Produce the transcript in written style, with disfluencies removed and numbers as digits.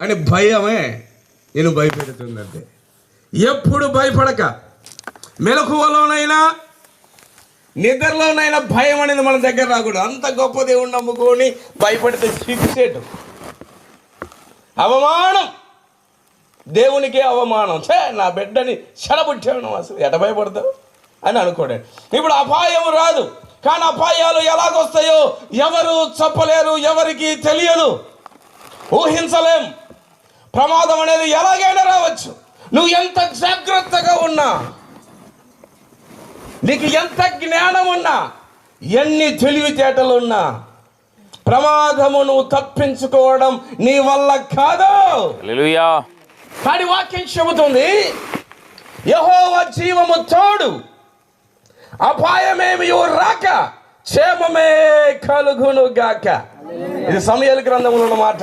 అని భయమే నేను భయపెడుతుందంటే. ఎప్పుడు భయపడక, మెలకువలోనైనా నిద్రలోనైనా భయం అనేది మన దగ్గర రాకూడదు. అంత గొప్ప దేవుణ్ణి నమ్ముకొని భయపడితే సిగ్గుసేటు, అవమానం, దేవునికి అవమానం. నా బిడ్డని చెడబుట్టాను, అసలు ఎట భయపడతావు అని అనుకోండి. ఇప్పుడు అపాయం రాదు, కానీ అపాయాలు ఎలాగొస్తాయో ఎవరు చెప్పలేరు, ఎవరికి తెలియదు, ఊహించలేం. ప్రమాదం అనేది ఎలాగైనా రావచ్చు. నువ్వు ఎంత జాగ్రత్తగా ఉన్నా, నీకు ఎంత జ్ఞానం ఉన్నా, ఎన్ని తెలివితేటలున్నా, ప్రమాదము నువ్వు తప్పించుకోవడం నీ వల్ల కాదు. హల్లెలూయా. కానీ వాక్యం చెబుతుంది, యెహోవా జీవము తోడు, అపాయమేమి రాక, క్షేమమే కలుగును గాక. ఇది సమూయేలు గ్రంథంలో ఉన్న మాట.